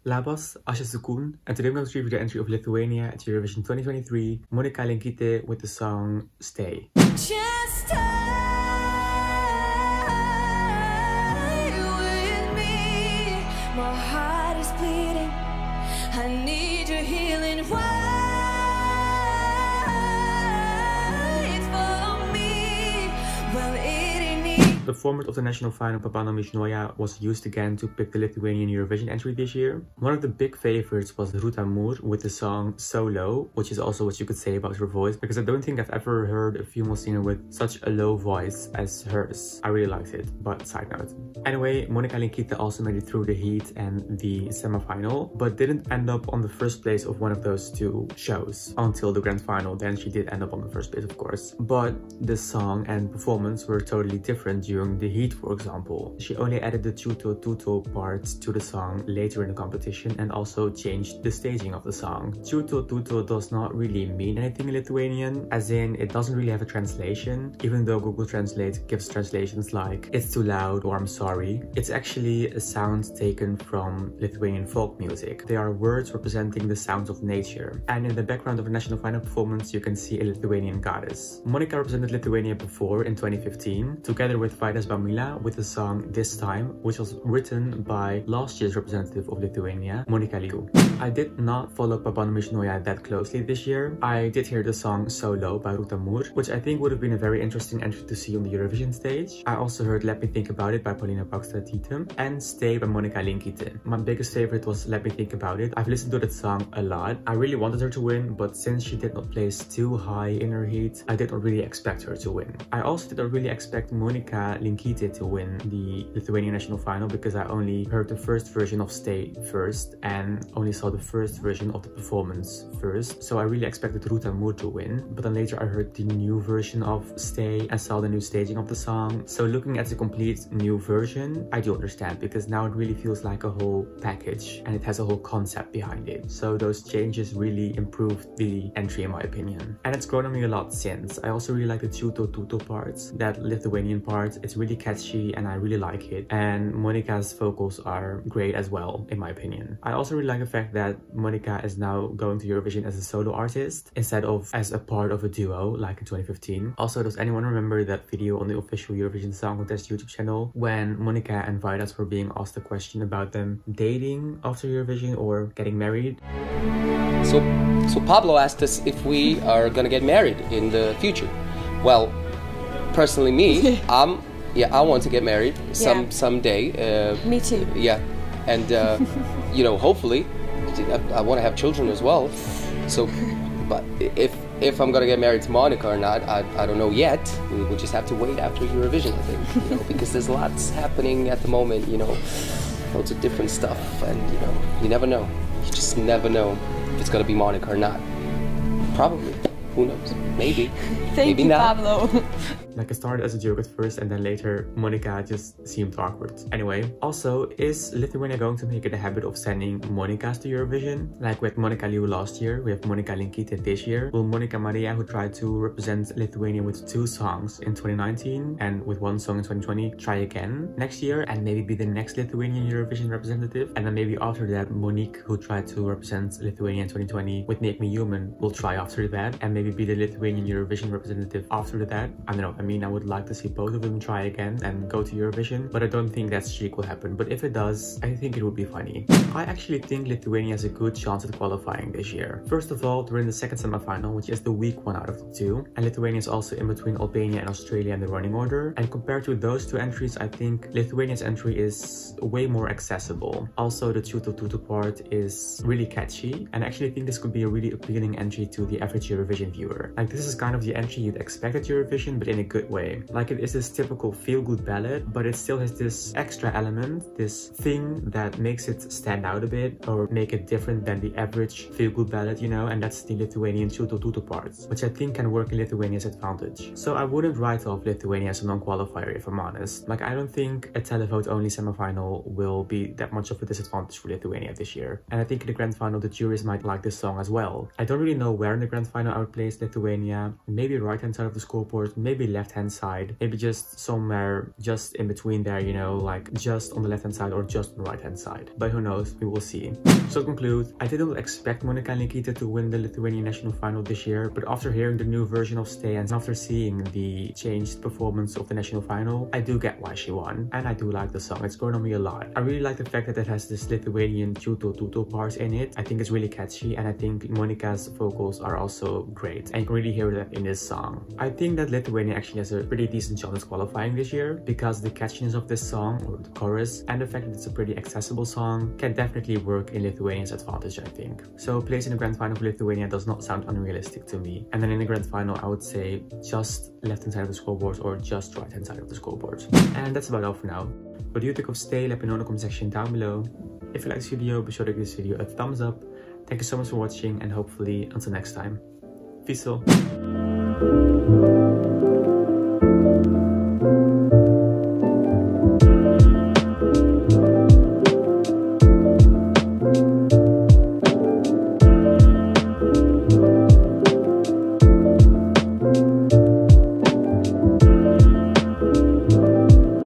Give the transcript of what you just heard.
Labas, aš esu Koen, and today I'm going to review the entry of Lithuania at Eurovision 2023, Monika Linkytė with the song Stay. Just stay with me. My heart is bleeding. I need your healing. Wait for me. Well, it ain't me. The format of the national final Lithuania was used again to pick the Lithuanian Eurovision entry this year. One of the big favorites was Ruta Mur with the song So Low, which is also what you could say about her voice, because I don't think I've ever heard a female singer with such a low voice as hers. I really liked it, but side note. Anyway, Monika Linkytė also made it through the heat and the semi-final, but didn't end up on the first place of one of those two shows until the grand final. Then she did end up on the first place, of course. But the song and performance were totally different during the heat, for example. She only added the tuto tuto part to the song later in the competition and also changed the staging of the song. Tuto tuto does not really mean anything in Lithuanian, as in it doesn't really have a translation, even though Google Translate gives translations like it's too loud or I'm sorry. It's actually a sound taken from Lithuanian folk music. They are words representing the sounds of nature. And in the background of the national final performance, you can see a Lithuanian goddess. Monika represented Lithuania before in 2015, together with Vaidas Bamila with the song This Time, which was written by last year's representative of Lithuania, Monika Linkytė. I did not follow Lithuania that closely this year. I did hear the song So Low by Ruta Mur, which I think would have been a very interesting entry to see on the Eurovision stage. I also heard Let Me Think About It by Paulina Paksta-Titem and Stay by Monika Linkytė. My biggest favorite was Let Me Think About It. I've listened to that song a lot. I really wanted her to win, but since she did not place too high in her heat, I did not really expect her to win. I also did not really expect Monika Linkytė to win the Lithuanian national final because I only heard the first version of Stay first and only saw the first version of the performance first. So I really expected Ruta Mur to win, but then later I heard the new version of Stay and saw the new staging of the song. So looking at the complete new version, I do understand, because now it really feels like a whole package and it has a whole concept behind it. So those changes really improved the entry in my opinion. And it's grown on me a lot since. I also really like the tuto tuto parts, that Lithuanian part. It's really catchy and I really like it. And Monika's vocals are great as well, in my opinion. I also really like the fact that Monika is now going to Eurovision as a solo artist instead of as a part of a duo like in 2015. Also, does anyone remember that video on the official Eurovision Song Contest YouTube channel when Monika and Vaidas were being asked a question about them dating after Eurovision or getting married? So Pablo asked us if we are gonna get married in the future. Well, personally me, I want to get married someday. Me too. Yeah, and you know, hopefully, I want to have children as well. So, but if I'm gonna get married to Monika or not, I don't know yet. We'll just have to wait after Eurovision, I think, you know, because there's lots happening at the moment, you know, loads of different stuff, and you know, you never know. You just never know if it's gonna be Monika or not. Probably. Who knows? Maybe. Thank you, not. Pablo. Like, it started as a joke at first and then later Monika just seemed awkward. Anyway, also, is Lithuania going to make it a habit of sending Monikas to Eurovision? Like with Monika Liu last year, we have Monika Linkytė this year. Will Monika Maria, who tried to represent Lithuania with 2 songs in 2019 and with 1 song in 2020, try again next year and maybe be the next Lithuanian Eurovision representative? And then maybe after that, Monique, who tried to represent Lithuania in 2020 with Make Me Human, will try after that and maybe be the Lithuanian Eurovision representative after that. I don't know. I mean, I would like to see both of them try again and go to Eurovision, but I don't think that streak will happen. But if it does, I think it would be funny. I actually think Lithuania has a good chance at qualifying this year. First of all, they're in the second semi-final, which is the weak one out of the 2. And Lithuania is also in between Albania and Australia in the running order. And compared to those 2 entries, I think Lithuania's entry is way more accessible. Also, the tuto tuto part is really catchy. And I actually think this could be a really appealing entry to the average Eurovision viewer. Like, this is kind of the entry you'd expect at Eurovision, but in a good way. Like, it is this typical feel-good ballad, but it still has this extra element, this thing that makes it stand out a bit or make it different than the average feel-good ballad, you know, and that's the Lithuanian tuto tuto parts, which I think can work in Lithuania's advantage. So I wouldn't write off Lithuania as a non-qualifier, if I'm honest. Like, I don't think a televote-only semi-final will be that much of a disadvantage for Lithuania this year. And I think in the grand final, the juries might like this song as well. I don't really know where in the grand final I would place Lithuania. Maybe right-hand side of the scoreboard, maybe left left-hand side. Maybe just somewhere just in between there, you know, like just on the left-hand side or just on the right-hand side. But who knows, we will see. So to conclude, I didn't expect Monika Linkytė to win the Lithuanian national final this year, but after hearing the new version of Stay and after seeing the changed performance of the national final, I do get why she won, and I do like the song. It's grown on me a lot. I really like the fact that it has this Lithuanian tuto parts in it. I think it's really catchy, and I think Monika's vocals are also great, and you can really hear that in this song. I think that Lithuania actually has a pretty decent chance of qualifying this year, because the catchiness of this song, or the chorus, and the fact that it's a pretty accessible song can definitely work in Lithuania's advantage, I think. So placing the grand final for Lithuania does not sound unrealistic to me. And then in the grand final, I would say just left-hand side of the scoreboard or just right-hand side of the scoreboard. And that's about all for now. What do you think of Stay? Let me know in the comment section down below. If you like this video, be sure to give this video a thumbs up. Thank you so much for watching, and hopefully until next time. Peace out.